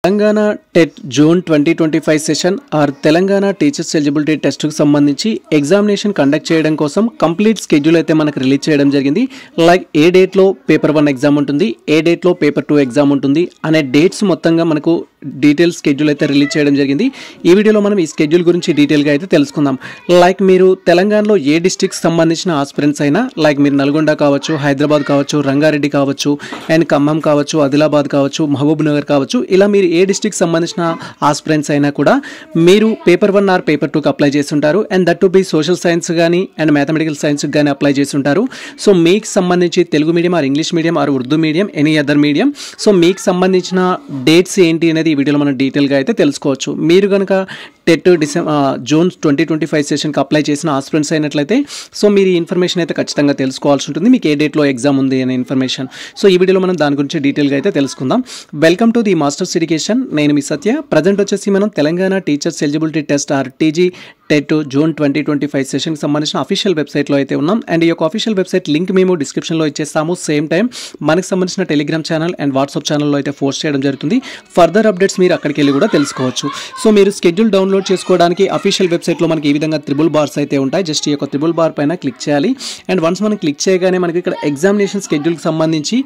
Telangana TET June 2025 session or Telangana teachers eligibility టెస్ట్కు సంబంధించి examination conduct చేయడం కోసం కంప్లీట్ స్కెడ్యూల్ అయితే మనకు రిలీజ్ చేయడం జరిగింది. లైక్ ఏ డేట్లో పేపర్ 1 ఎగ్జామ్ ఉంటుంది, ఏ డేట్లో పేపర్ 2 ఎగ్జామ్ ఉంటుంది అనే డేట్స్ మొత్తంగా మనకు డీటెయిల్ స్కెడ్యూల్ అయితే రిలీజ్ చేయడం జరిగింది. ఈ వీడియోలో మనం ఈ స్కెడ్యూల్ గురించి డీటెయిల్గా అయితే తెలుసుకుందాం. లైక్ మీరు తెలంగాణలో ఏ డిస్ట్రిక్ట్కి సంబంధించిన ఆస్పిరెంట్స్ అయినా, లైక్ మీరు నల్గొండ కావచ్చు, హైదరాబాద్ కావచ్చు, రంగారెడ్డి కావచ్చు, అండ్ ఖమ్మం కావచ్చు, ఆదిలాబాద్ కావచ్చు, మహబూబ్ నగర్ కావచ్చు, ఇలా మీరు ఏ డిస్ట్రిక్ట్ సంబంధించిన ఆస్పిరెంట్స్ అయినా కూడా మీరు పేపర్ 1 ఆర్ పేపర్ 2కి అప్లై చేస్తుంటారు. And that to be social science కానీ అండ్ మ్యాథమెటికల్ సైన్స్కి కానీ అప్లై చేస్తుంటారు. సో మీకు సంబంధించి Telugu medium or English medium are Urdu medium any other medium, so మీకు సంబంధించిన డేట్స్ ఏంటి అనేది ఈ వీడియోలో మనం డీటెయిల్గా అయితే తెలుసుకోవచ్చు. మీరు కనుక టెట్ జూన్ 2025 సెషన్కి అప్లై చేసిన ఆస్పిరెంట్స్ అయినట్లయితే సో మీరు ఈ ఇన్ఫర్మేషన్ అయితే ఖచ్చితంగా తెలుసుకోవాల్సి ఉంటుంది. మీకు ఏ డేట్లో ఎగ్జామ్ ఉంది అనే ఇన్ఫర్మేషన్. సో ఈ వీడియోలో మనం దాని గురించి డీటెయిల్గా అయితే తెలుసుకుందాం. Welcome to the masters education. నేను మీ సత్య. ప్రజెంట్ వచ్చేసి మనం Telangana teachers eligibility test or TG TET June 2025 సెషన్కి సంబంధించిన అఫీషియల్ వెబ్సైట్లో అయితే ఉన్నాం. అండ్ ఈ యొక్క అఫీషియల్ వెబ్సైట్ లింక్ మేము డిస్క్రిప్షన్లో ఇచ్చేస్తాము. సేమ్ టైం మనకు సంబంధించిన టెలిగ్రామ్ ఛానల్ అండ్ వాట్సాప్ ఛానల్లో అయితే పోస్ట్ చేయడం జరుగుతుంది. ఫర్దర్ అప్డేట్స్ మీరు అక్కడికి వెళ్ళి కూడా తెలుసుకోవచ్చు. సో మీరు స్కెడ్యూల్ డౌన్లోడ్ చేసుకోవడానికి అఫీషియల్ వెబ్సైట్లో మనకి ఈ విధంగా త్రిబుల్ బార్స్ అయితే ఉంటాయి. జస్ట్ ఈ యొక్క త్రిబుల్ బార్ పైన క్లిక్ చేయాలి. అండ్ వన్స్ మనం క్లిక్ చేయగానే మనకి ఇక్కడ ఎగ్జామినేషన్ స్కెడ్యూల్కి సంబంధించి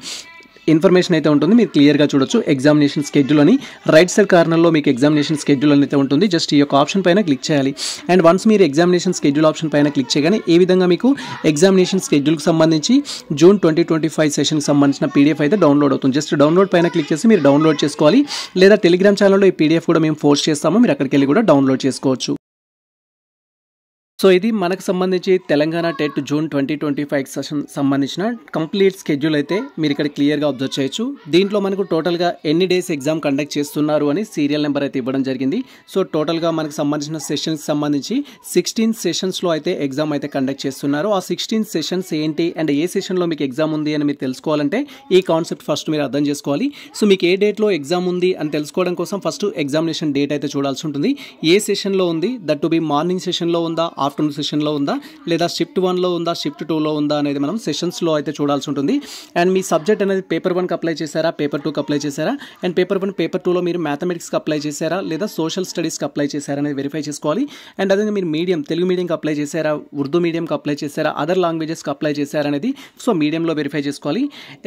ఇన్ఫర్మేషన్ అయితే ఉంటుంది. మీరు క్లియర్గా చూడొచ్చు ఎగ్జామినేషన్ స్కెడ్యూల్ అని. రైట్ సైడ్ కార్నర్లో మీకు ఎగ్జామినేషన్ స్కెడ్యూల్ అయితే ఉంటుంది. జస్ట్ ఈ యొక్క ఆప్షన్ పైన క్లిక్ చేయాలి. అండ్ వన్స్ మీరు ఎగ్జామినేషన్ స్కెడ్యూల్ ఆప్షన్ పైన క్లిక్ చేయగానే ఈ విధంగా మీకు ఎగ్జామినేషన్ స్కెడ్యూల్కి సంబంధించి జూన్ 2025 సెషన్కి సంబంధించిన పీడిఎఫ్ అయితే డౌన్లోడ్ అవుతుంది. జస్ట్ డౌన్లోడ్ పైన క్లిక్ చేసి మీరు డౌన్లోడ్ చేసుకోవాలి. లేదా టెలిగ్రామ్ ఛానల్లో ఈ పీడిఎఫ్ కూడా మేము పోస్ట్ చేస్తాము. మీరు అక్కడికి వెళ్ళి కూడా డౌన్లోడ్ చేసుకోవచ్చు. సో ఇది మనకు సంబంధించి తెలంగాణ టెట్ జూన్ 2025 సెషన్ సంబంధించిన కంప్లీట్ స్కెడ్యూల్ అయితే మీరు ఇక్కడ క్లియర్గా అబ్జర్వ్ చేయొచ్చు. దీంట్లో మనకు టోటల్గా ఎన్ని డేస్ ఎగ్జామ్ కండక్ట్ చేస్తున్నారు అని సీరియల్ నెంబర్ అయితే ఇవ్వడం జరిగింది. సో టోటల్గా మనకు సంబంధించిన సెషన్స్కి సంబంధించి 16 సెషన్స్లో అయితే ఎగ్జామ్ అయితే కండక్ట్ చేస్తున్నారు. ఆ 16 సెషన్స్ ఏంటి అండ్ ఏ సెషన్లో మీకు ఎగ్జామ్ ఉంది అని మీరు తెలుసుకోవాలంటే ఈ కాన్సెప్ట్ ఫస్ట్ మీరు అర్థం చేసుకోవాలి. సో మీకు ఏ డేట్లో ఎగ్జామ్ ఉంది అని తెలుసుకోవడం కోసం ఫస్ట్ ఎగ్జామినేషన్ డేట్ అయితే చూడాల్సి ఉంటుంది. ఏ సెషన్లో ఉంది, దట్ టు బి మార్నింగ్ సెషన్లో ఉందా, ఆఫ్టర్నూన్ సెషన్లో ఉందా, లేదా షిఫ్ట్ 1లో ఉందా, షిఫ్ట్ 2లో ఉందా అనేది మనం సెషన్స్లో అయితే చూడాల్సి ఉంటుంది. అండ్ మీ సబ్జెక్ట్ అనేది పేపర్ 1కి అప్లై చేశారా, పేపర్ 2కి అప్లై చేశారా, అండ్ పేపర్ 1 పేపర్ 2లో మీరు మ్యాథమెటిక్స్కి అప్లై చేశారా లేదా సోషల్ స్టడీస్కి అప్లై చేశారా అనేది వెరిఫై చేసుకోవాలి. అండ్ అదే మీరు మీడియం తెలుగు మీడియంకి అప్లై చేశారా, ఉర్దూ మీడియంకి అప్లై చేశారా, అదర్ లాంగ్వేజెస్కి అప్లై చేశారా అనేది సో మీడియంలో వెరిఫై చేసుకోవాలి.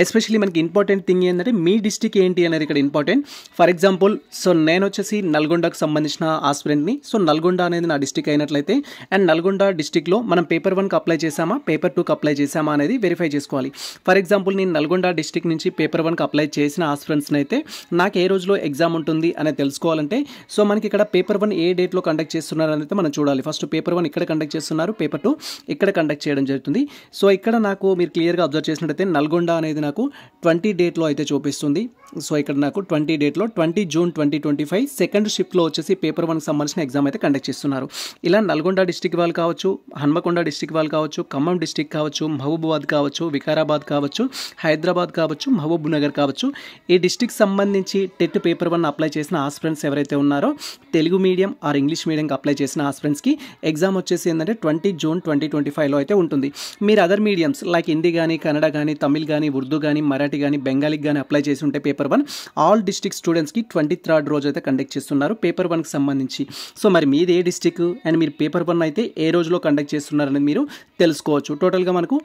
ఎస్పెషల్లీ మనకి ఇంపార్టెంట్ థింగ్ ఏంటంటే మీ డిస్ట్రిక్ట్ ఏంటి అనేది ఇక్కడ ఇంపార్టెంట్. ఫర్ ఎగ్జాంపుల్ సో నేను వచ్చేసి నల్గొండకు సంబంధించిన ఆస్పిరెంట్ని. సో నల్గొండ అనేది నా డిస్ట్రిక్ట్ అయినట్లయితే అండ్ నల్గొండ డిస్ట్రిక్ట్లో మనం పేపర్ 1కి అప్లై చేసామా, పేపర్ 2కి అప్లై చేసామా అనేది వెరిఫై చేసుకోవాలి. ఫర్ ఎగ్జాంపుల్ నేను నల్గొండ డిస్ట్రిక్ట్ నుంచి పేపర్ 1కి అప్లై చేసిన ఆస్పిరెంట్స్ని అయితే నాకు ఏ రోజులో ఎగ్జామ్ ఉంటుంది అనేది తెలుసుకోవాలంటే సో మనకి ఇక్కడ పేపర్ 1 ఏ డేట్లో కండక్ట్ చేస్తున్నారు అనేది మనం చూడాలి. ఫస్ట్ పేపర్ 1 ఇక్కడ కండక్ట్ చేస్తున్నారు, పేపర్ 2 ఇక్కడ కండక్ట్ చేయడం జరుగుతుంది. సో ఇక్కడ నాకు మీరు క్లియర్గా అబ్జర్వ్ చేసినట్టయితే నల్గొండ అనేది నాకు 20 డేట్లో అయితే చూపిస్తుంది. సో ఇక్కడ నాకు 20 డేట్లో 20 జూన్ 2025 సెకండ్ షిఫ్ట్లో వచ్చేసి పేపర్ 1కి సంబంధించిన ఎగ్జామ్ అయితే కండక్ట్ చేస్తున్నారు. ఇలా నల్గొండ డిస్ట్రిక్ట్ వాళ్ళు కావచ్చు, హన్మకొండ డిస్ట్రిక్ట్ వాళ్ళు కావచ్చు, ఖమ్మం డిస్ట్రిక్ట్ కావచ్చు, మహబూబాబాద్ కావచ్చు, వికారాబాద్ కావచ్చు, హైదరాబాద్ కావచ్చు, మహబూబ్ నగర్ కావచ్చు, ఈ డిస్ట్రిక్ట్ సంబంధించి టెట్ పేపర్ 1 అప్లై చేసిన ఆస్పిరెంట్స్ ఎవరైతే ఉన్నారో తెలుగు మీడియం ఆర్ ఇంగ్లీష్ మీడియంకి అప్లై చేసిన ఆస్పిరెంట్స్కి ఎగ్జామ్ వచ్చేసి ఏంటంటే 20 జూన్ 2025లో అయితే ఉంటుంది. మీరు అదర్ మీడియంస్ లైక్ హిందీ కానీ, కన్నడ కానీ, తమిళ్ కానీ, ఉర్దూ కానీ, మరాఠీ కానీ, బెంగాలీకి కానీ అప్లై చేసి ఉంటే పేపర్ 1 ఆల్ డిస్ట్రిక్ట్ స్టూడెంట్స్కి 23rd రోజు అయితే కండక్ట్ చేస్తున్నారు పేపర్ 1కి సంబంధించి. సో మరి మీది ఏ డిస్ట్రిక్ట్ అండ్ మీరు పేపర్ 1 అయితే ఏ రోజులో కండక్ట్ చేస్తున్నారనేది మీరు తెలుసుకోవచ్చు. టోటల్గా మనకు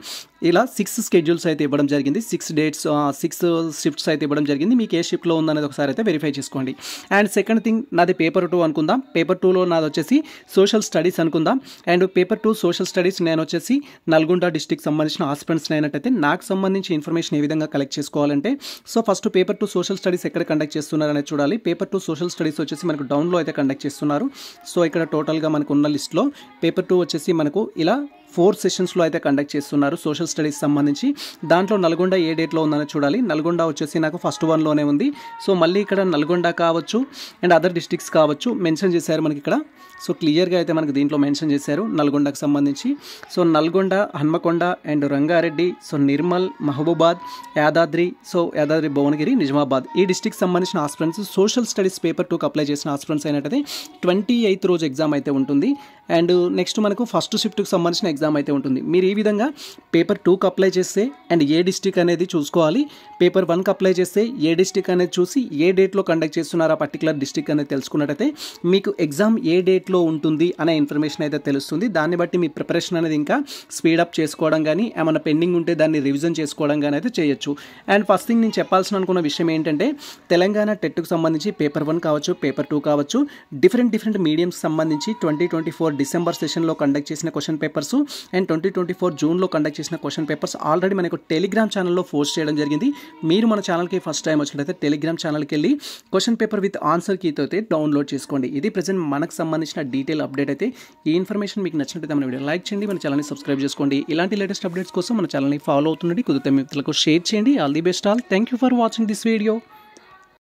ఇలా 6 స్కెడ్యూల్స్ అయితే ఇవ్వడం జరిగింది. 6 డేట్స్ 6 షిఫ్ట్స్ అయితే ఇవ్వడం జరిగింది. మీకు ఏ షిఫ్ట్లో ఉందనేది ఒకసారి అయితే వెరిఫై చేసుకోండి. అండ్ సెకండ్ థింగ్ నాది పేపర్ 2 అనుకుందాం. పేపర్ 2లో నాది వచ్చేసి సోషల్ స్టడీస్ అనుకుందాం. అండ్ పేపర్ 2 సోషల్ స్టడీస్ నేను వచ్చేసి నల్గొండ డిస్ట్రిక్ట్ సంబంధించిన ఆస్పిరెంట్స్ అయినట్టయితే నాకు సంబంధించి ఇన్ఫర్మేషన్ ఏ విధంగా కలెక్ట్ చేసుకోవాలంటే so first paper 2 social studies ఎక్కడ కండక్ట్ చేస్తున్నారు అనేది చూడాలి. పేపర్ 2 సోషల్ స్టడీస్ వచ్చేసి మనకు డౌన్లో అయితే కండక్ట్ చేస్తున్నారు. సో ఇక్కడ టోటల్గా మనకు ఉన్న లిస్ట్లో పేపర్ 2 వచ్చేసి మనకు ఇలా 4 సెషన్స్లో అయితే కండక్ట్ చేస్తున్నారు సోషల్ స్టడీస్ సంబంధించి. దాంట్లో నల్గొండ ఏ డేట్లో ఉందని చూడాలి. నల్గొండ వచ్చేసి నాకు ఫస్ట్ 1లోనే ఉంది. సో మళ్ళీ ఇక్కడ నల్గొండ కావచ్చు అండ్ అదర్ డిస్ట్రిక్ట్స్ కావచ్చు మెన్షన్ చేశారు మనకి ఇక్కడ. సో క్లియర్గా అయితే మనకి దీంట్లో మెన్షన్ చేశారు నల్గొండకు సంబంధించి. So Nalgonda, Hanamkonda and Rangareddy, so Nirmal, Mahabubabad, Yadadri, so Yadadri Bhuvanagiri, Nizamabad ఈ డిస్ట్రిక్ట్ సంబంధించిన ఆస్పిరెంట్స్ సోషల్ స్టడీస్ పేపర్ 2కి అప్లై చేసిన ఆస్పిరెంట్స్ అయినట్టయితే 28th రోజు ఎగ్జామ్ అయితే ఉంటుంది. అండ్ నెక్స్ట్ మనకు ఫస్ట్ షిఫ్ట్కి సంబంధించిన ఎగ్జామ్ ఎగ్జామ్ అయితే ఉంటుంది. మీరు ఈ విధంగా పేపర్ 2కి అప్లై చేస్తే అండ్ ఏ డిస్ట్రిక్ట్ అనేది చూసుకోవాలి, పేపర్ 1కి అప్లై చేస్తే ఏ డిస్ట్రిక్ట్ అనేది చూసి ఏ డేట్లో కండక్ట్ చేస్తున్నారో ఆ పర్టికులర్ డిస్ట్రిక్ట్ అనేది తెలుసుకున్నట్టయితే మీకు ఎగ్జామ్ ఏ డేట్లో ఉంటుంది అనే ఇన్ఫర్మేషన్ అయితే తెలుస్తుంది. దాన్ని బట్టి మీ ప్రిపరేషన్ అనేది ఇంకా స్పీడప్ చేసుకోవడం కానీ ఏమైనా పెండింగ్ ఉంటే దాన్ని రివిజన్ చేసుకోవడం కానీ అయితే చేయొచ్చు. అండ్ ఫస్ట్ థింగ్ నేను చెప్పాల్సిన అనుకున్న విషయం ఏంటంటే తెలంగాణ టెట్కు సంబంధించి పేపర్ 1 కావచ్చు, పేపర్ 2 కావచ్చు, డిఫరెంట్ మీడియంకి సంబంధించి 2024 డిసెంబర్ సెషన్లో కండక్ట్ చేసిన క్వశ్చన్ పేపర్స్ అండ్ 2024 జూన్లో కండక్ట్ చేసిన క్వశ్చన్ పేపర్స్ ఆల్రెడీ మనకు టెలిగ్రామ్ ఛానల్లో పోస్ట్ చేయడం జరిగింది. మీరు మన ఛానల్కి ఫస్ట్ టైం వచ్చినట్లయితే టెలిగ్రామ్ ఛానల్కి వెళ్ళి క్వశ్చన్ పేపర్ విత్ ఆన్సర్ కీతో అయితే డౌన్లోడ్ చేసుకోండి. ఇది ప్రజెంట్ మనకు సంబంధించిన డీటెయిల్ అప్డేట్ అయితే. ఈ ఇన్ఫర్మేషన్ మీకు నచ్చినట్లయితే మన వీడియో లైక్ చేయండి, మన ఛానల్ని సబ్స్క్రైబ్ చేసుకోండి. ఇలాంటి లేటెస్ట్ అప్డేట్స్ కోసం మన ఛానల్ని ఫాలో అవుతుండండి. కుదిరితే మిత్రులకు షేర్ చేయండి. All the best all. Thank you for watching this video.